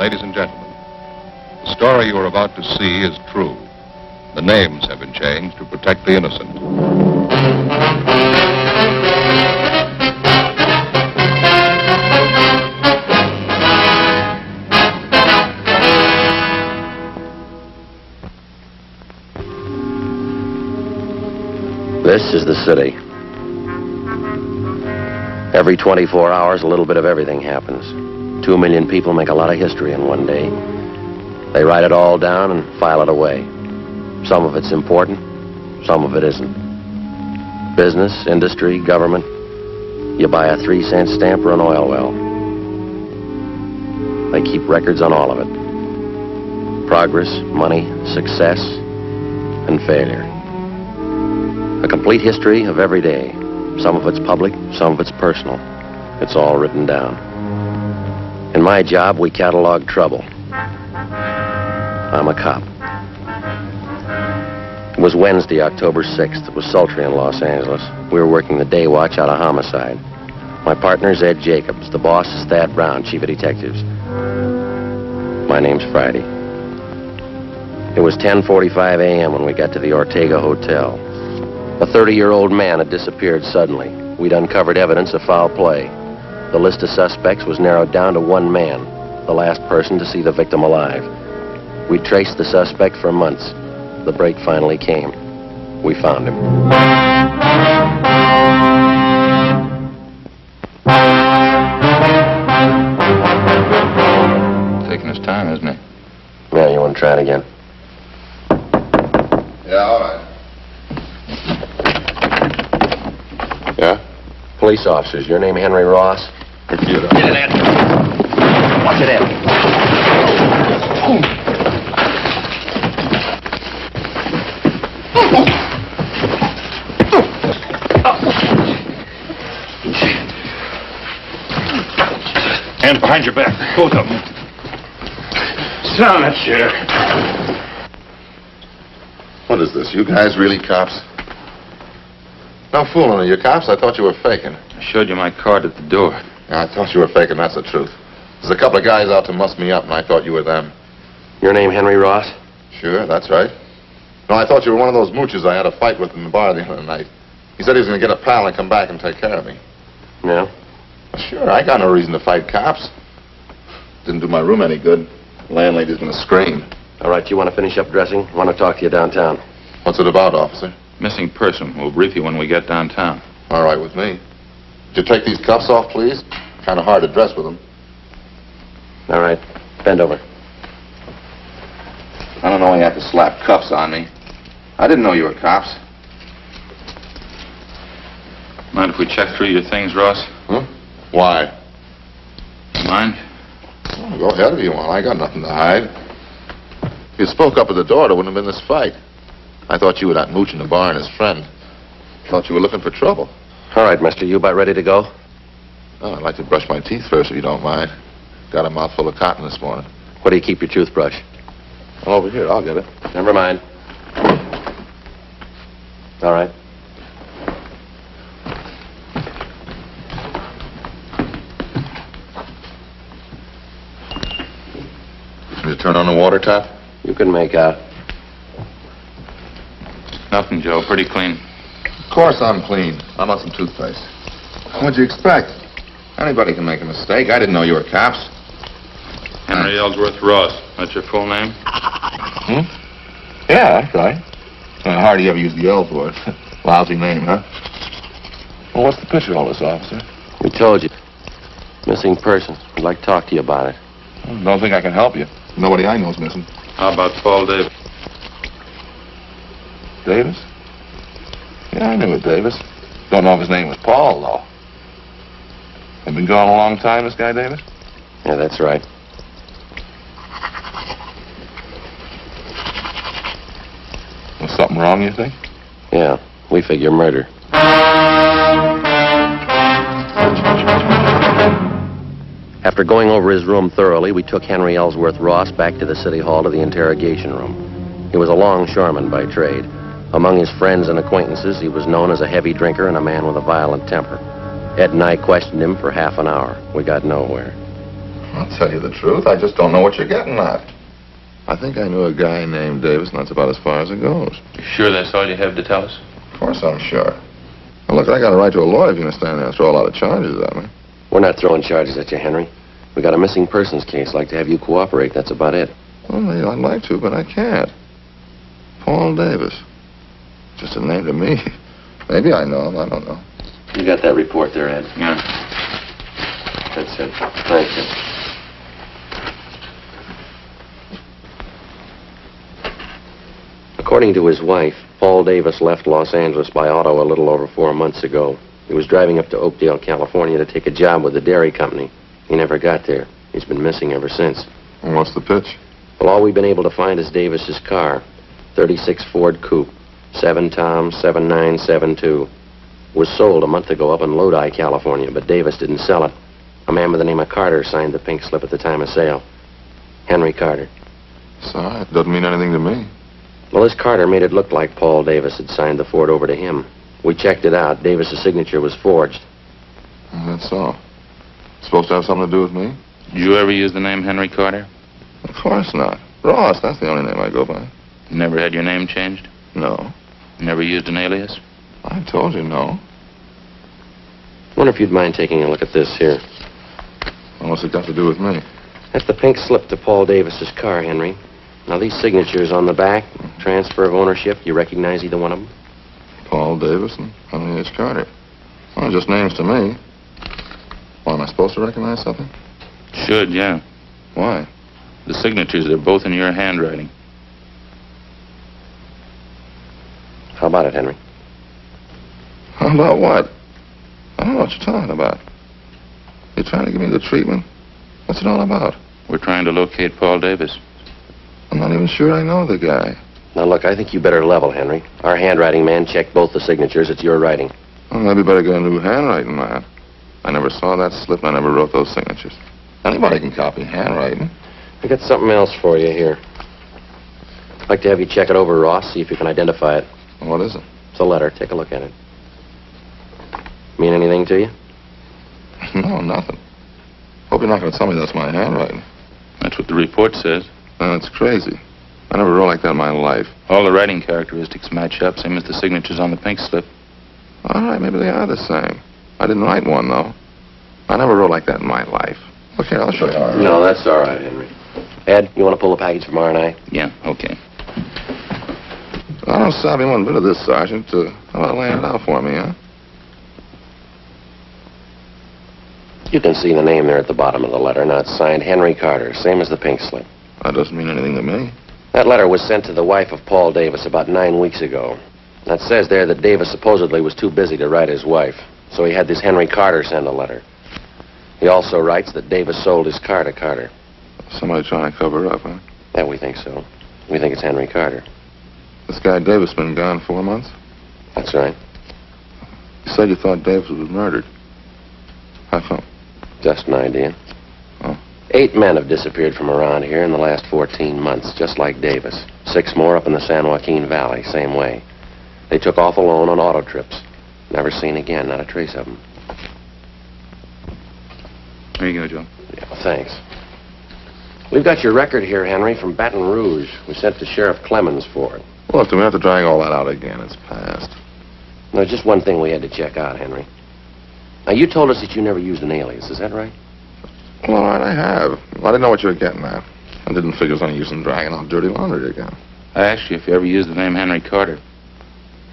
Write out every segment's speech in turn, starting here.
Ladies and gentlemen, the story you are about to see is true. The names have been changed to protect the innocent. This is the city. Every 24 hours, a little bit of everything happens. 2 million people make a lot of history in one day. They write it all down and file it away. Some of it's important, some of it isn't. Business, industry, government. You buy a 3-cent stamp or an oil well. They keep records on all of it. Progress, money, success, and failure. A complete history of every day. Some of it's public, some of it's personal. It's all written down. In my job, we catalog trouble. I'm a cop. It was Wednesday, October 6th. It was sultry in Los Angeles. We were working the day watch out of homicide. My partner's Ed Jacobs. The boss is Thad Brown, chief of detectives. My name's Friday. It was 10:45 a.m. when we got to the Ortega Hotel. A 30-year-old man had disappeared suddenly. We'd uncovered evidence of foul play. The list of suspects was narrowed down to one man, the last person to see the victim alive. We traced the suspect for months. The break finally came. We found him. Taking his time, isn't it? Yeah, you want to try it again? Yeah, all right. Yeah? Police officers, your name Henry Ross? Computer. Get it, Ed. Watch it, Ed. Hands behind your back, both of them. Sit down in that chair. What is this? You guys really cops? No fooling, are you cops? I thought you were faking. I showed you my card at the door. Yeah, I thought you were faking, that's the truth. There's a couple of guys out to muss me up, and I thought you were them. Your name Henry Ross? Sure, that's right. No, I thought you were one of those mooches I had a fight with in the bar the other night. He said he was going to get a pal and come back and take care of me. Yeah? Well, sure, I got no reason to fight cops. Didn't do my room any good. The landlady's going to scream. All right, you want to finish up dressing? I want to talk to you downtown. What's it about, officer? Missing person. We'll brief you when we get downtown. All right with me. Would you take these cuffs off, please? Kind of hard to dress with them. All right, bend over. I don't know why you have to slap cuffs on me. I didn't know you were cops. Mind if we check through your things, Ross? Huh? Why? Mind? Oh, go ahead if you want. I got nothing to hide. If you spoke up at the door, there wouldn't have been this fight. I thought you were that mooch in the bar and his friend. Thought you were looking for trouble. All right, mister, you about ready to go? Oh, I'd like to brush my teeth first, if you don't mind. Got a mouthful of cotton this morning. Where do you keep your toothbrush? Over here, I'll get it. Never mind. All right. Can you turn on the water tap? You can make out. Nothing, Joe. Pretty clean. Of course I'm clean. I'm on some toothpaste. What'd you expect? Anybody can make a mistake. I didn't know you were cops. Henry Ellsworth Ross. That's your full name? Hmm? Yeah, that's right. Hardly ever use the L's word. Lousy name, huh? Well, what's the picture of all this, officer? We told you. Missing person. I'd like to talk to you about it. Don't think I can help you. Nobody I know's missing. How about Paul Davis? Davis? Yeah, I knew it, Davis. Don't know if his name was Paul, though. Have been gone a long time, this guy, Davis? Yeah, that's right. Was something wrong, you think? Yeah, we figure murder. After going over his room thoroughly, we took Henry Ellsworth Ross back to the city hall to the interrogation room. He was a longshoreman by trade. Among his friends and acquaintances, he was known as a heavy drinker and a man with a violent temper. Ed and I questioned him for half an hour. We got nowhere. I'll tell you the truth. I just don't know what you're getting at. I think I knew a guy named Davis, and that's about as far as it goes. You sure that's all you have to tell us? Of course I'm sure. Now, look, I got a right to a lawyer if you're going to stand there and throw a lot of charges at me. We're not throwing charges at you, Henry. We got a missing persons case. Like to have you cooperate. That's about it. Well, maybe I'd like to, but I can't. Paul Davis. Just a name to me. Maybe I know him. I don't know. You got that report there, Ed? Yeah. That's it. Thank you. According to his wife, Paul Davis left Los Angeles by auto a little over 4 months ago. He was driving up to Oakdale, California to take a job with the dairy company. He never got there. He's been missing ever since. And what's the pitch? Well, all we've been able to find is Davis's car. 36 Ford Coupe. 7 Tom 7972. Was sold a month ago up in Lodi, California, but Davis didn't sell it. A man by the name of Carter signed the pink slip at the time of sale. Henry Carter. Sorry, it doesn't mean anything to me. Well, this Carter made it look like Paul Davis had signed the Ford over to him. We checked it out. Davis's signature was forged. That's all. Supposed to have something to do with me? Did you ever use the name Henry Carter? Of course not. Ross, that's the only name I go by. You never had your name changed? No. You never used an alias? I told you no. Wonder if you'd mind taking a look at this here. What's it got to do with me? That's the pink slip to Paul Davis's car, Henry. Now, these signatures on the back, transfer of ownership, you recognize either one of them? Paul Davis and Henry H. Carter. Well, just names to me. Well, am I supposed to recognize something? Should, yeah. Why? The signatures, they're both in your handwriting. How about it, Henry? How about what? I don't know what you're talking about. You trying to give me the treatment? What's it all about? We're trying to locate Paul Davis. I'm not even sure I know the guy. Now, look, I think you better level, Henry. Our handwriting man checked both the signatures. It's your writing. Well, maybe better get a new handwriting, man. I never saw that slip, and I never wrote those signatures. Anybody can copy handwriting. I got something else for you here. I'd like to have you check it over, Ross, see if you can identify it. What is it? It's a letter. Take a look at it. Mean anything to you? No, nothing. Hope you're not going to tell me that's my handwriting. That's what the report says. That's crazy. I never wrote like that in my life. All the writing characteristics match up, same as the signatures on the pink slip. All right, maybe they are the same. I didn't write one, though. I never wrote like that in my life. Look here, I'll show you. No, that's all right, Henry. Ed, you want to pull a package from R&I? Yeah, okay. I don't savvy one bit of this, Sergeant. How about laying it out for me, huh? You can see the name there at the bottom of the letter. Now, it's signed Henry Carter, same as the pink slip. That doesn't mean anything to me. That letter was sent to the wife of Paul Davis about 9 weeks ago. That says there that Davis supposedly was too busy to write his wife, so he had this Henry Carter send a letter. He also writes that Davis sold his car to Carter. Somebody trying to cover it up, huh? Yeah, we think so. We think it's Henry Carter. This guy Davis been gone 4 months? That's right. You said you thought Davis was murdered. How come? Just an idea. Oh. 8 men have disappeared from around here in the last 14 months, just like Davis. 6 more up in the San Joaquin Valley, same way. They took off alone on auto trips. Never seen again, not a trace of them. Here you go, Joe. Yeah, well, thanks. We've got your record here, Henry, from Baton Rouge. We sent to Sheriff Clemens for it. Look, do we have to drag all that out again? It's past. There's just one thing we had to check out, Henry. Now, you told us that you never used an alias, is that right? Well, all right, I have. I didn't know what you were getting at. I didn't figure it was any use in dragging out dirty laundry again. I asked you if you ever used the name Henry Carter.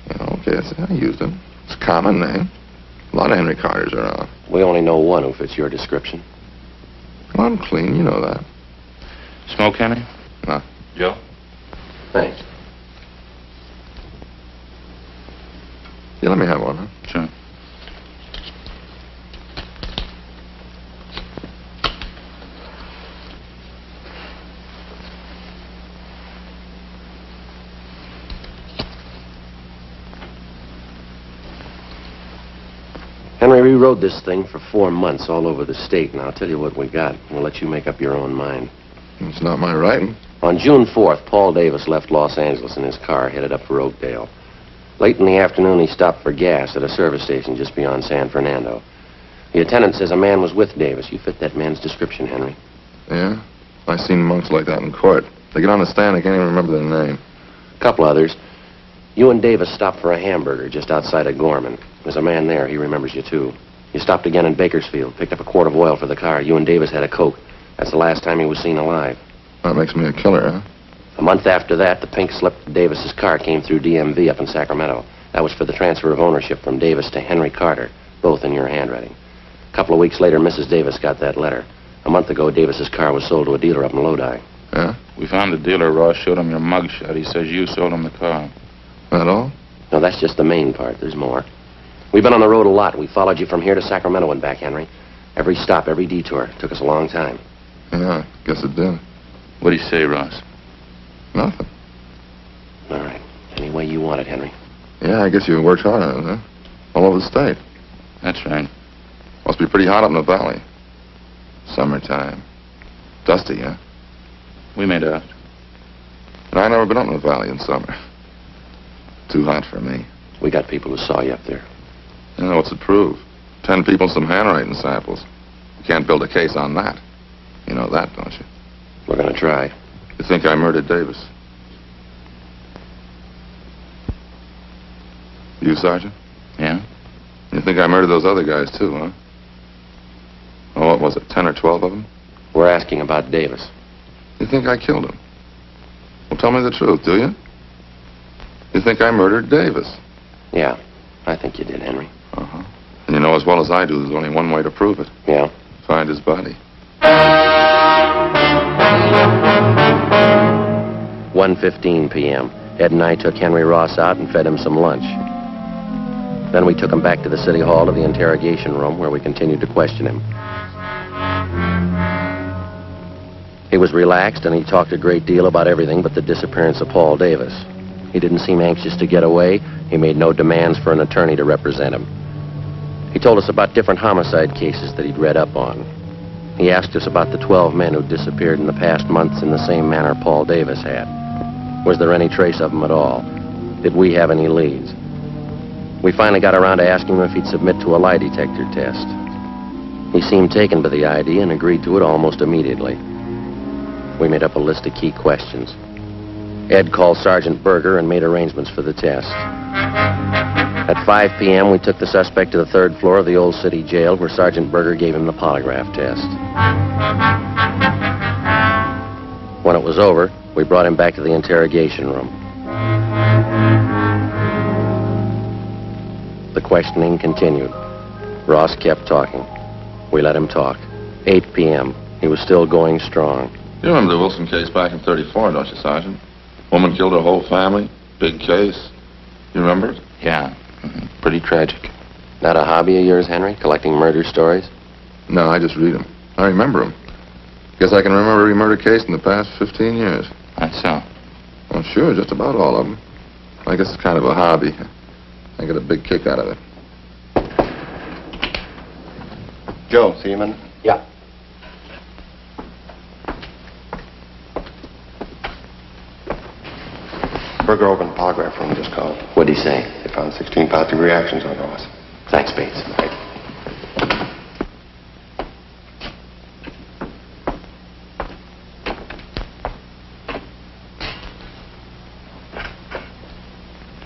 Yeah, okay, I used it. It's a common name. A lot of Henry Carters are around. We only know one who fits your description. Well, I'm clean, you know that. Smoke, Henry? No. Joe? Thanks. Yeah, let me have one, huh? Sure. Henry, we rode this thing for 4 months all over the state, and I'll tell you what we got. We'll let you make up your own mind. It's not my writing. On June 4th, Paul Davis left Los Angeles in his car, headed up for Oakdale. Late in the afternoon, he stopped for gas at a service station just beyond San Fernando. The attendant says a man was with Davis. You fit that man's description, Henry. Yeah? I seen monks like that in court. They get on the stand, I can't even remember their name. A couple others. You and Davis stopped for a hamburger just outside of Gorman. There's a man there. He remembers you, too. You stopped again in Bakersfield, picked up a quart of oil for the car. You and Davis had a Coke. That's the last time he was seen alive. That makes me a killer, huh? A month after that, the pink slip to Davis's car came through DMV up in Sacramento. That was for the transfer of ownership from Davis to Henry Carter, both in your handwriting. A couple of weeks later, Mrs. Davis got that letter. A month ago, Davis's car was sold to a dealer up in Lodi. Yeah? We found the dealer. Ross showed him your mugshot. He says you sold him the car. That all? No, that's just the main part. There's more. We've been on the road a lot. We followed you from here to Sacramento and back, Henry. Every stop, every detour. Took us a long time. Yeah, guess it did. What'd he say, Ross? Nothing. All right. Any way you want it, Henry. Yeah, I guess you worked hard on it, huh? All over the state. That's right. Must be pretty hot up in the valley. Summertime. Dusty, huh? We made out. And I never been up in the valley in summer. Too hot for me. We got people who saw you up there. You know, what's it prove? 10 people and some handwriting samples. You can't build a case on that. You know that, don't you? We're going to try. You think I murdered Davis? You, Sergeant? Yeah? You think I murdered those other guys, too, huh? Oh, what was it, 10 or 12 of them? We're asking about Davis. You think I killed him? Well, tell me the truth, do you? You think I murdered Davis? Yeah, I think you did, Henry. Uh-huh. And you know as well as I do there's only one way to prove it. Yeah? Find his body. 1:15 p.m. Ed and I took Henry Ross out and fed him some lunch. Then we took him back to the city hall to the interrogation room where we continued to question him. He was relaxed and he talked a great deal about everything but the disappearance of Paul Davis. He didn't seem anxious to get away. He made no demands for an attorney to represent him. He told us about different homicide cases that he'd read up on. He asked us about the 12 men who disappeared in the past months in the same manner Paul Davis had. Was there any trace of them at all? Did we have any leads? We finally got around to asking him if he'd submit to a lie detector test. He seemed taken by the idea and agreed to it almost immediately. We made up a list of key questions. Ed called Sergeant Berger and made arrangements for the test. At 5 p.m., we took the suspect to the 3rd floor of the old city jail where Sergeant Berger gave him the polygraph test. When it was over, we brought him back to the interrogation room. The questioning continued. Ross kept talking. We let him talk. 8 p.m. He was still going strong. You remember the Wilson case back in '34, don't you, Sergeant? Woman killed her whole family. Big case. You remember it? Yeah. Pretty tragic. That a hobby of yours, Henry? Collecting murder stories? No, I just read them. I remember them. Guess I can remember every murder case in the past 15 years. That's so. Well, sure, just about all of them. I guess it's kind of a hobby. I get a big kick out of it. Joe, see you, man? Yeah. Berger opened the polygraph room, just called. What'd he say? They found 16 positive reactions on Ross. Thanks, Bates.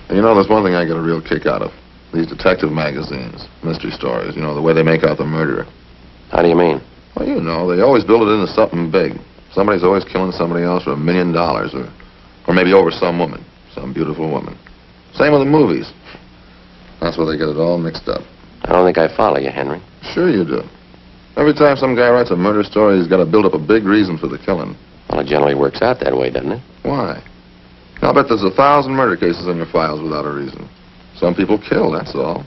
And you know, there's one thing I get a real kick out of. These detective magazines, mystery stories, you know, the way they make out the murderer. How do you mean? Well, you know, they always build it into something big. Somebody's always killing somebody else for $1 million, or maybe over some woman, some beautiful woman. Same with the movies. That's where they get it all mixed up. I don't think I follow you, Henry. Sure you do. Every time some guy writes a murder story, he's got to build up a big reason for the killing. Well, it generally works out that way, doesn't it? Why? I'll bet there's 1,000 murder cases in your files without a reason. Some people kill, that's all.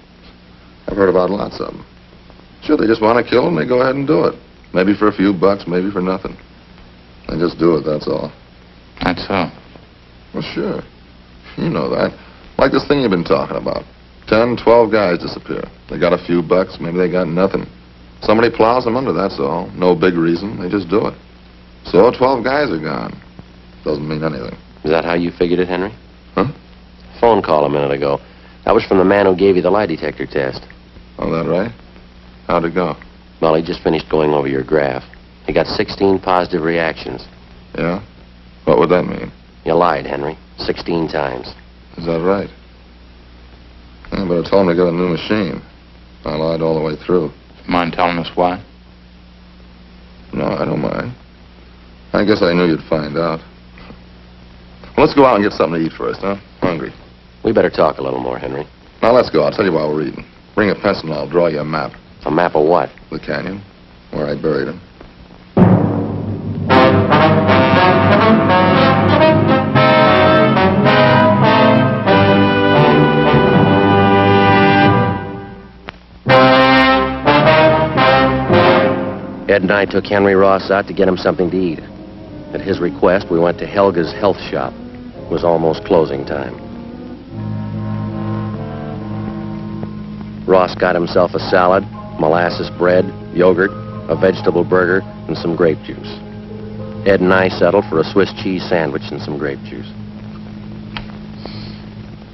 I've heard about lots of them. Sure, they just want to kill and they go ahead and do it. Maybe for a few bucks, maybe for nothing. They just do it, that's all. That's so. Well, sure. You know that. Like this thing you've been talking about. 10, 12 guys disappear. They got a few bucks, maybe they got nothing. Somebody plows them under, that's all. No big reason, they just do it. So 12 guys are gone. Doesn't mean anything. Is that how you figured it, Henry? Huh? Phone call a minute ago. That was from the man who gave you the lie detector test. Oh, that right? How'd it go? Well, he just finished going over your graph. You got 16 positive reactions. Yeah? What would that mean? You lied, Henry. 16 times. Is that right? Yeah, but I told him to get a new machine. I lied all the way through. Mind telling us why? No, I don't mind. I guess I knew you'd find out. Well, let's go out and get something to eat first, huh? Hungry. We better talk a little more, Henry. Now, let's go. I'll tell you while we're eating. Bring a pencil and I'll draw you a map. A map of what? The canyon, where I buried him. Ed and I took Henry Ross out to get him something to eat. At his request, we went to Helga's health shop. It was almost closing time. Ross got himself a salad, molasses bread, yogurt, a vegetable burger, and some grape juice. Ed and I settled for a Swiss cheese sandwich and some grape juice.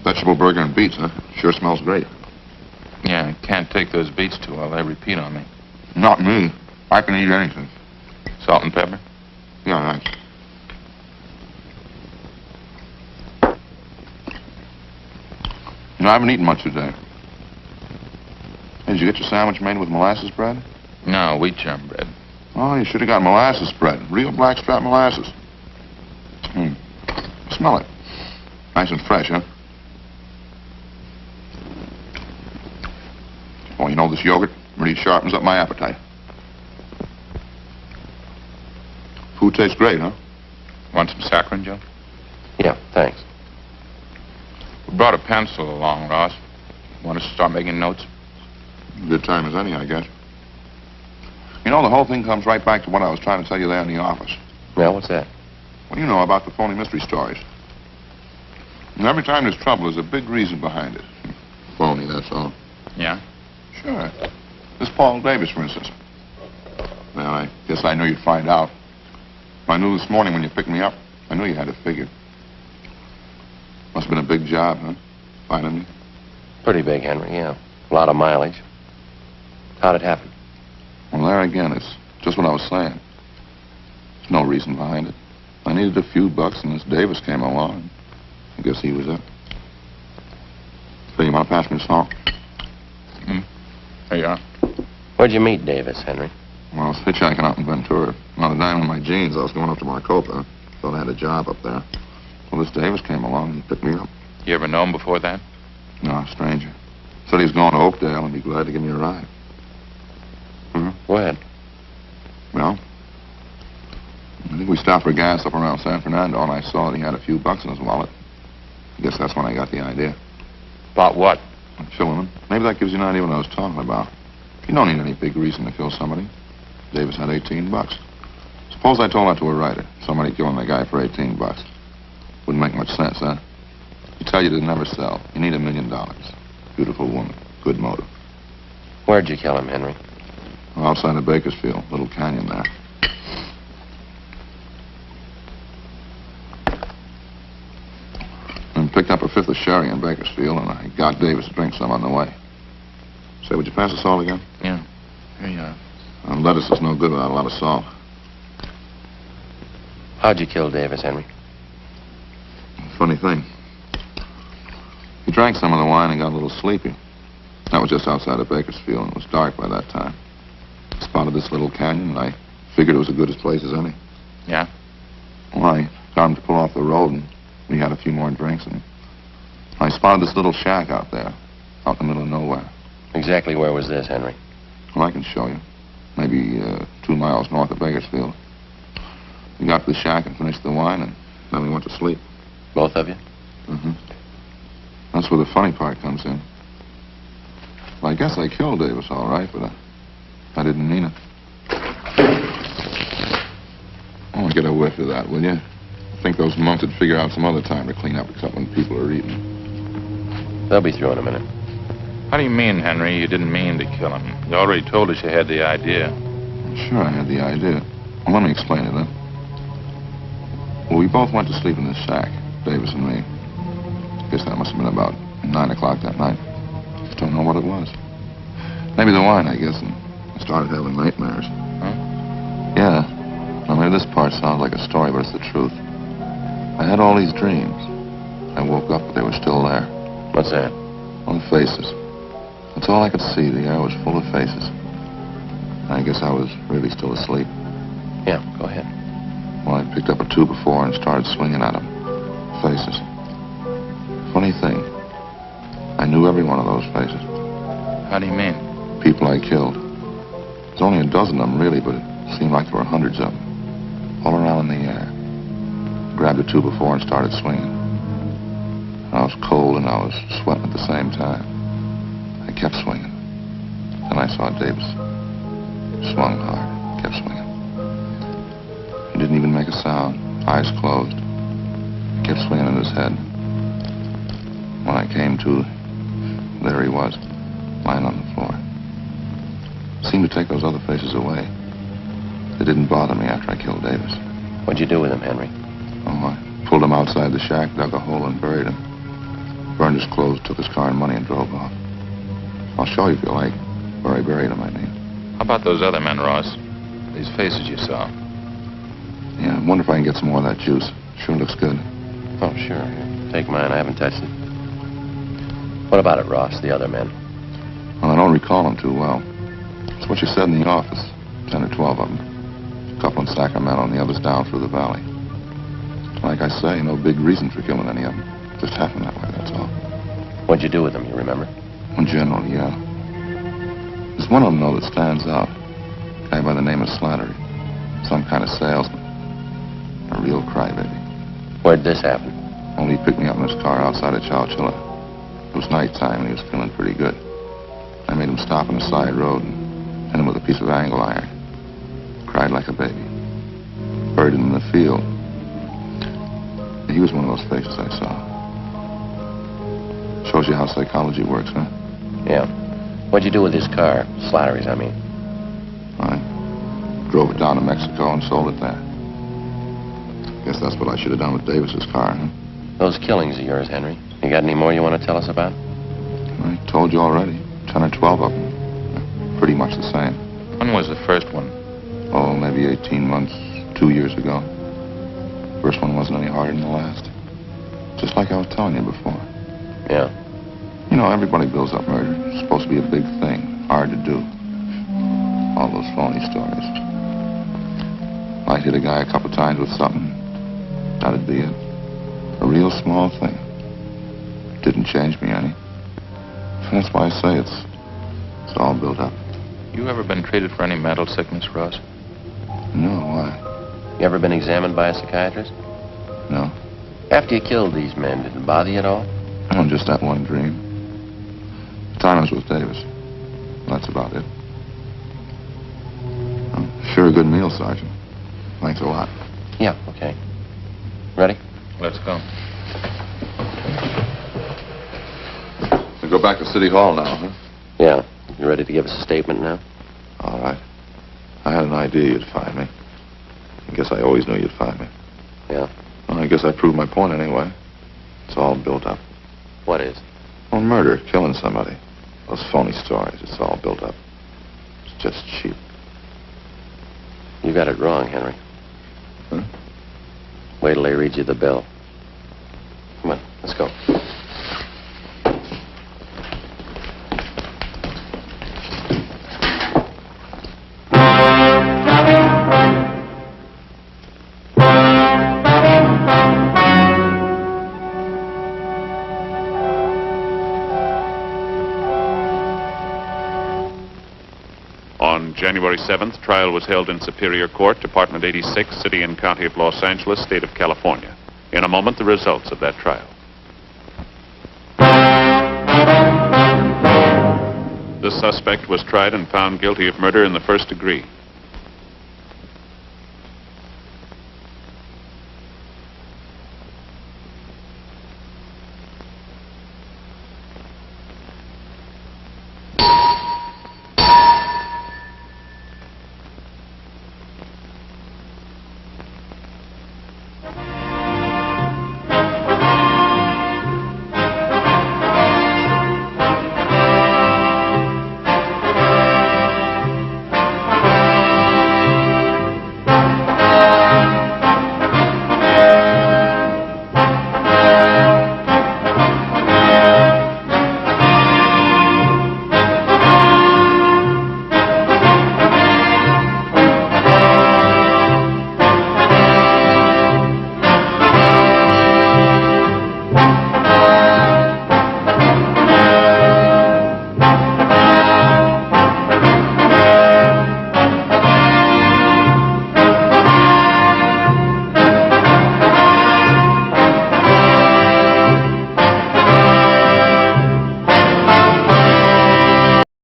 Vegetable burger and beets, huh? Sure smells great. Yeah, I can't take those beets too well. They repeat on me. Not me. I can eat anything. Salt and pepper? Yeah, thanks. You know, I haven't eaten much today. Hey, did you get your sandwich made with molasses bread? No, wheat germ bread. Oh, you should have got molasses bread. Real blackstrap molasses. Smell it. Nice and fresh, huh? Oh, you know, this yogurt really sharpens up my appetite. Food tastes great, huh? Want some saccharin, Joe? Yeah, thanks. We brought a pencil along, Ross. Want us to start making notes? Good time as any, I guess. You know, the whole thing comes right back to what I was trying to tell you there in the office. Yeah, what's that? What do you know about the phony mystery stories? And every time there's trouble, there's a big reason behind it. Phony, that's all. Yeah? Sure. This Paul Davis, for instance. Well, I guess I knew you'd find out. I knew this morning when you picked me up. I knew you had it figured. Must have been a big job, huh? Finding me. Pretty big, Henry, yeah. A lot of mileage. How'd it happen? Well, there again, it's just what I was saying. There's no reason behind it. I needed a few bucks, and this Davis came along. I guess he was it. So you want to pass me the salt? There you are. Where'd you meet Davis, Henry? Well, I was hitchhiking out in Ventura. On a dime in my jeans, I was going up to Maricopa. Thought I had a job up there. Well, this Davis came along and picked me up. You ever know him before that? No, a stranger. Said he was going to Oakdale and be glad to give me a ride. Go ahead. Well, I think we stopped for gas up around San Fernando, and I saw that he had a few bucks in his wallet. I guess that's when I got the idea. About what? Killing him. Maybe that gives you an idea what I was talking about. You don't need any big reason to kill somebody. Davis had 18 bucks. Suppose I told that to a writer. Somebody killing a guy for 18 bucks. Wouldn't make much sense, huh? You tell you to never sell. You need $1 million. Beautiful woman. Good motive. Where'd you kill him, Henry? Outside of Bakersfield. Little canyon there. And picked up a fifth of sherry in Bakersfield, and I got Davis to drink some on the way. Say, would you pass the salt again? Yeah. Here you are. Lettuce is no good without a lot of salt. How'd you kill Davis, Henry? Funny thing. He drank some of the wine and got a little sleepy. That was just outside of Bakersfield, and it was dark by that time. Spotted this little canyon, and I figured it was as good a place as any. Yeah? Well, I got him to pull off the road, and we had a few more drinks, and I spotted this little shack out there, out in the middle of nowhere. Exactly where was this, Henry? Well, I can show you. Maybe 2 miles north of Bakersfield. We got to the shack and finished the wine, and then we went to sleep. Both of you? Mm-hmm. That's where the funny part comes in. Well, I guess I killed Davis, all right, but I didn't mean it. Oh, get a whiff of that, will you? I think those monks would figure out some other time to clean up except when people are eating. They'll be through in a minute. How do you mean, Henry, you didn't mean to kill him? You already told us you had the idea. Sure, I had the idea. Well, let me explain it, then. Well, we both went to sleep in this shack, Davis and me. Guess that must have been about 9 o'clock that night. Don't know what it was. Maybe the wine, I guess, and I started having nightmares. Huh? Yeah. Now, maybe this part sounds like a story, but it's the truth. I had all these dreams. I woke up, but they were still there. What's that? All the faces. That's all I could see. The air was full of faces. I guess I was really still asleep. Yeah, go ahead. Well, I picked up a 2x4 and started swinging at them. Faces. Funny thing. I knew every one of those faces. How do you mean? People I killed. There's only a dozen of them, really, but it seemed like there were hundreds of them. All around in the air. Grabbed a 2x4 and started swinging. I was cold and I was sweating at the same time. I kept swinging. Then I saw Davis. Swung hard. Kept swinging. He didn't even make a sound. Eyes closed. Kept swinging at his head. When I came to, there he was, lying on the floor. Seemed to take those other faces away. They didn't bother me after I killed Davis. What'd you do with him, Henry? Oh, I pulled him outside the shack, dug a hole, and buried him. Burned his clothes, took his car and money, and drove off. I'll show you if you like. Where I buried him, I mean. How about those other men, Ross? These faces you saw. Yeah, I wonder if I can get some more of that juice. Sure looks good. Oh, sure. Here, take mine. I haven't touched it. What about it, Ross, the other men? Well, I don't recall them too well. It's what you said in the office. 10 or 12 of them. A couple in Sacramento and the others down through the valley. Like I say, no big reason for killing any of them. Just happened that way, that's all. What'd you do with them, you remember? In general, yeah. There's one of them, though, that stands out. A guy by the name of Slattery. Some kind of salesman. A real crybaby. Where'd this happen? Only he picked me up in his car outside of Chowchilla. It was nighttime and he was feeling pretty good. I made him stop on the side road and hit him with a piece of angle iron. Cried like a baby. Buried him in the field. He was one of those faces I saw. Shows you how psychology works, huh? Yeah. What'd you do with his car? Slattery's, I mean. I drove it down to Mexico and sold it there. Guess that's what I should have done with Davis's car, huh? Those killings of yours, Henry. You got any more you want to tell us about? I told you already. 10 or 12 of them. They're pretty much the same. When was the first one? Oh, maybe 18 months, 2 years ago. First one wasn't any harder than the last. Just like I was telling you before. Yeah. You know, everybody builds up murder. It's supposed to be a big thing. Hard to do. All those phony stories. Might hit a guy a couple times with something. That'd be it. A real small thing. Didn't change me any. That's why I say it's all built up. You ever been treated for any mental sickness, Ross? No, why? You ever been examined by a psychiatrist? No. After you killed these men, did it bother you at all? Oh, just that one dream. The time I was with Davis. That's about it. Oh, sure a good meal, Sergeant. Thanks a lot. Yeah, okay. Ready? Let's go. We go back to City Hall now, huh? Yeah. You ready to give us a statement now? All right. I had an idea you'd find me. I guess I always knew you'd find me. Yeah. Well, I guess I proved my point anyway. It's all built up. What is? Well, murder, killing somebody. Those phony stories, it's all built up. It's just cheap. You got it wrong, Henry. Huh? Wait till they read you the bill. Come on, let's go. On January 7th, trial was held in Superior Court, Department 86, City and County of Los Angeles, State of California. In a moment, the results of that trial. The suspect was tried and found guilty of murder in the first degree.